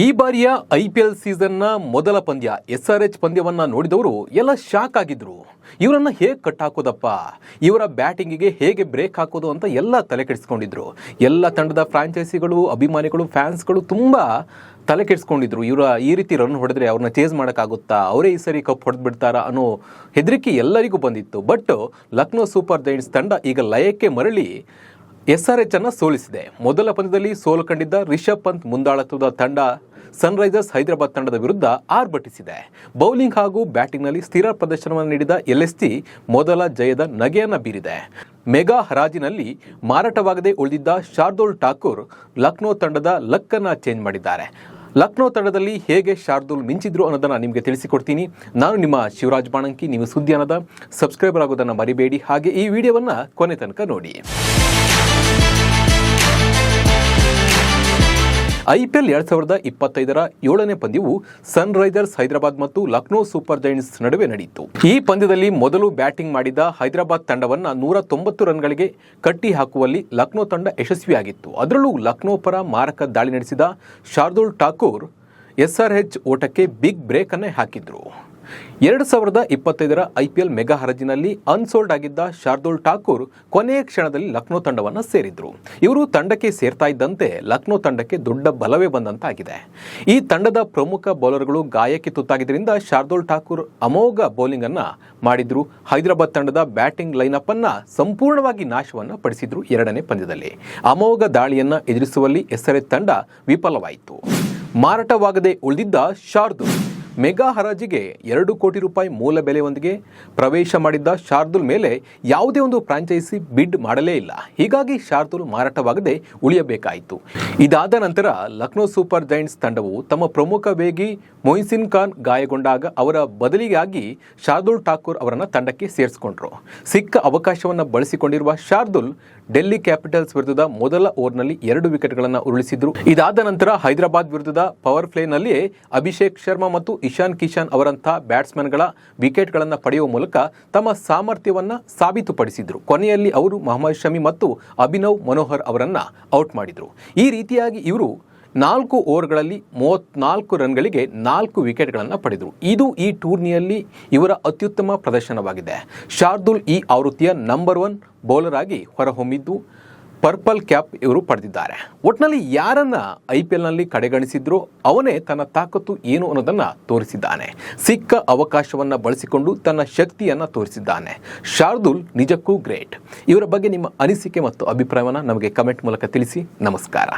ಈ ಬಾರಿಯ ಐಪಿಎಲ್ ಸೀಸನ್ನ ಮೊದಲ ಪಂದ್ಯ SRH ಪಂದ್ಯವನ್ನ ನೋಡಿದವರು ಎಲ್ಲ ಶಾಕ್ ಆಗಿದ್ರು. ಇವರನ್ನ ಹೇಗೆ ಕಟ್ ಹಾಕೋದಪ್ಪ, ಇವರ ಬ್ಯಾಟಿಂಗಿಗೆ ಹೇಗೆ ಬ್ರೇಕ್ ಹಾಕೋದು ಅಂತ ಎಲ್ಲ ತಲೆ ಕೆಡಿಸ್ಕೊಂಡಿದ್ರು. ಎಲ್ಲ ತಂಡದ ಫ್ರಾಂಚೈಸಿಗಳು, ಅಭಿಮಾನಿಗಳು, ಫ್ಯಾನ್ಸ್ಗಳು ತುಂಬಾ ತಲೆ ಕೆಡಿಸ್ಕೊಂಡಿದ್ರು. ಇವರ ಈ ರೀತಿ ರನ್ ಹೊಡೆದ್ರೆ ಅವ್ರನ್ನ ಚೇಸ್ ಮಾಡೋಕ್ಕಾಗುತ್ತಾ, ಅವರೇ ಈ ಸರಿ ಕಪ್ ಹೊಡೆದು ಬಿಡ್ತಾರಾ ಅನ್ನೋ ಹೆದರಿಕೆ ಎಲ್ಲರಿಗೂ ಬಂದಿತ್ತು. ಬಟ್ ಲಕ್ನೋ ಸೂಪರ್ ಜೈಂಟ್ಸ್ ತಂಡ ಈಗ ಲಯಕ್ಕೆ ಮರಳಿ SRH ಅನ್ನು ಸೋಲಿಸಿದೆ. ಮೊದಲ ಪಂದ್ಯದಲ್ಲಿ ಸೋಲು ಕಂಡಿದ್ದ ರಿಷಬ್ ಪಂತ್ ಮುಂದಾಳತ್ವದ ತಂಡ ಸನ್ರೈಸರ್ಸ್ ಹೈದರಾಬಾದ್ ತಂಡದ ವಿರುದ್ಧ ಆರ್ಭಟಿಸಿದೆ. ಬೌಲಿಂಗ್ ಹಾಗೂ ಬ್ಯಾಟಿಂಗ್ನಲ್ಲಿ ಸ್ಥಿರ ಪ್ರದರ್ಶನವನ್ನು ನೀಡಿದ LSG ಮೊದಲ ಜಯದ ನಗೆಯನ್ನು ಬೀರಿದೆ. ಮೆಗಾ ಹರಾಜಿನಲ್ಲಿ ಮಾರಾಟವಾಗದೆ ಉಳಿದಿದ್ದ ಶಾರ್ದೂಲ್ ಠಾಕೂರ್ ಲಕ್ನೋ ತಂಡದ ಲಕ್ಕನ್ನು ಚೇಂಜ್ ಮಾಡಿದ್ದಾರೆ. ಲಕ್ನೋ ತಂಡದಲ್ಲಿ ಹೇಗೆ ಶಾರ್ದೂಲ್ ಮಿಂಚಿದ್ರು ಅನ್ನೋದನ್ನು ನಿಮಗೆ ತಿಳಿಸಿಕೊಡ್ತೀನಿ. ನಾನು ನಿಮ್ಮ ಶಿವರಾಜ್ ಬಾಣಂಕಿ. ನೀವು ಸುದ್ದಿ ಅನ್ನೋದ ಸಬ್ಸ್ಕ್ರೈಬರ್ ಆಗೋದನ್ನು ಮರಿಬೇಡಿ. ಹಾಗೆ ಈ ವಿಡಿಯೋವನ್ನು ಕೊನೆ ತನಕ ನೋಡಿ. IPL 2025ರ 7ನೇ ಪಂದ್ಯವು ಸನ್ರೈಸರ್ಸ್ ಹೈದರಾಬಾದ್ ಮತ್ತು ಲಕ್ನೋ ಸೂಪರ್ ಜೈಂಟ್ಸ್ ನಡುವೆ ನಡೆಯಿತು. ಈ ಪಂದ್ಯದಲ್ಲಿ ಮೊದಲು ಬ್ಯಾಟಿಂಗ್ ಮಾಡಿದ ಹೈದರಾಬಾದ್ ತಂಡವನ್ನು 190 ರನ್ಗಳಿಗೆ ಕಟ್ಟಿ ಹಾಕುವಲ್ಲಿ ಲಕ್ನೋ ತಂಡ ಯಶಸ್ವಿಯಾಗಿತ್ತು. ಅದರಲ್ಲೂ ಲಕ್ನೋ ಪರ ಮಾರಕ ದಾಳಿ ನಡೆಸಿದ ಶಾರ್ದೂಲ್ ಠಾಕೂರ್ SRH ಓಟಕ್ಕೆ ಬಿಗ್ ಬ್ರೇಕ್ ಅನ್ನೇ ಹಾಕಿದ್ರು. 2025ರ IPL ಮೆಗಾ ಹರಾಜಿನಲ್ಲಿ ಅನ್ಸೋಲ್ಡ್ ಆಗಿದ್ದ ಶಾರ್ದೂಲ್ ಠಾಕೂರ್ ಕೊನೆಯ ಕ್ಷಣದಲ್ಲಿ ಲಕ್ನೋ ತಂಡವನ್ನು ಸೇರಿದ್ರು. ಇವರು ತಂಡಕ್ಕೆ ಸೇರ್ತಾ ಇದ್ದಂತೆ ಲಕ್ನೋ ತಂಡಕ್ಕೆ ದೊಡ್ಡ ಬಲವೇ ಬಂದಂತಾಗಿದೆ. ಈ ತಂಡದ ಪ್ರಮುಖ ಬೌಲರ್ಗಳು ಗಾಯಕ್ಕೆ ತುತ್ತಾಗಿದ್ದರಿಂದ ಶಾರ್ದೂಲ್ ಠಾಕೂರ್ ಅಮೋಘ ಬೌಲಿಂಗ್ ಅನ್ನ ಮಾಡಿದ್ರು. ಹೈದರಾಬಾದ್ ತಂಡದ ಬ್ಯಾಟಿಂಗ್ ಲೈನಪ್ ಅನ್ನ ಸಂಪೂರ್ಣವಾಗಿ ನಾಶವನ್ನ ಪಡಿಸಿದ್ರು. 2ನೇ ಪಂದ್ಯದಲ್ಲಿ ಅಮೋಘ ದಾಳಿಯನ್ನ ಎದುರಿಸುವಲ್ಲಿ SRH ತಂಡ ವಿಫಲವಾಯಿತು. ಮಾರಾಟವಾಗದೆ ಉಳಿದಿದ್ದ ಶಾರ್ದೂಲ್ ಮೆಗಾ ಹರಾಜಿಗೆ 2 ಕೋಟಿ ರೂಪಾಯಿ ಮೂಲ ಬೆಲೆಯೊಂದಿಗೆ ಪ್ರವೇಶ ಮಾಡಿದ್ದ ಶಾರ್ದೂಲ್ ಮೇಲೆ ಯಾವುದೇ ಒಂದು ಫ್ರಾಂಚೈಸಿ ಬಿಡ್ ಮಾಡಲೇ ಇಲ್ಲ. ಹೀಗಾಗಿ ಶಾರ್ದೂಲ್ ಮಾರಾಟವಾಗದೆ ಉಳಿಯಬೇಕಾಯಿತು. ಇದಾದ ನಂತರ ಲಕ್ನೋ ಸೂಪರ್ ಜೈಂಟ್ಸ್ ತಂಡವು ತಮ್ಮ ಪ್ರಮುಖ ವೇಗಿ ಮೊಯಿಸಿನ್ ಖಾನ್ ಗಾಯಗೊಂಡಾಗ ಅವರ ಬದಲಿಗಾಗಿ ಶಾರ್ದೂಲ್ ಠಾಕೂರ್ ಅವರನ್ನು ತಂಡಕ್ಕೆ ಸೇರಿಸಿಕೊಂಡ್ರು. ಸಿಕ್ಕ ಅವಕಾಶವನ್ನು ಬಳಸಿಕೊಂಡಿರುವ ಶಾರ್ದೂಲ್ ಡೆಲ್ಲಿ ಕ್ಯಾಪಿಟಲ್ಸ್ ವಿರುದ್ಧದ ಮೊದಲ ಓವರ್ನಲ್ಲಿ 2 ವಿಕೆಟ್ಗಳನ್ನು ಉರುಳಿಸಿದ್ರು. ಇದಾದ ನಂತರ ಹೈದರಾಬಾದ್ ವಿರುದ್ಧದ ಪವರ್ ಪ್ಲೇನಲ್ಲಿಯೇ ಅಭಿಷೇಕ್ ಶರ್ಮಾ ಮತ್ತು ಇಶಾನ್ ಕಿಶನ್ ಅವರಂತಹ ಬ್ಯಾಟ್ಸ್ಮನ್ಗಳ ವಿಕೆಟ್ಗಳನ್ನು ಪಡೆಯುವ ಮೂಲಕ ತಮ್ಮ ಸಾಮರ್ಥ್ಯವನ್ನು ಸಾಬೀತುಪಡಿಸಿದ್ರು. ಕೊನೆಯಲ್ಲಿ ಅವರು ಮೊಹಮ್ಮದ್ ಶಮಿ ಮತ್ತು ಅಭಿನವ್ ಮನೋಹರ್ ಅವರನ್ನ ಔಟ್ ಮಾಡಿದ್ರು. ಈ ರೀತಿಯಾಗಿ ಇವರು 4 ಓವರ್ಗಳಲ್ಲಿ 34 ರನ್ಗಳಿಗೆ 4 ವಿಕೆಟ್ಗಳನ್ನು ಪಡೆದರು. ಇದು ಈ ಟೂರ್ನಿಯಲ್ಲಿ ಇವರ ಅತ್ಯುತ್ತಮ ಪ್ರದರ್ಶನವಾಗಿದೆ. ಶಾರ್ದೂಲ್ ಈ ಆವೃತ್ತಿಯ ನಂಬರ್ 1 ಬೌಲರ್ ಆಗಿ ಹೊರಹೊಮ್ಮಿದ್ದು ಪರ್ಪಲ್ ಕ್ಯಾಪ್ ಇವರು ಪಡೆದಿದ್ದಾರೆ. ಒಟ್ಟಿನಲ್ಲಿ ಯಾರನ್ನ IPLನಲ್ಲಿ ಕಡೆಗಣಿಸಿದ್ರೋ ಅವನೇ ತನ್ನ ತಾಕತ್ತು ಏನು ಅನ್ನೋದನ್ನ ತೋರಿಸಿದ್ದಾನೆ. ಸಿಕ್ಕ ಅವಕಾಶವನ್ನು ಬಳಸಿಕೊಂಡು ತನ್ನ ಶಕ್ತಿಯನ್ನು ತೋರಿಸಿದ್ದಾನೆ. ಶಾರ್ದೂಲ್ ನಿಜಕ್ಕೂ ಗ್ರೇಟ್. ಇವರ ಬಗ್ಗೆ ನಿಮ್ಮ ಅನಿಸಿಕೆ ಮತ್ತು ಅಭಿಪ್ರಾಯವನ್ನು ನಮಗೆ ಕಮೆಂಟ್ ಮೂಲಕ ತಿಳಿಸಿ. ನಮಸ್ಕಾರ.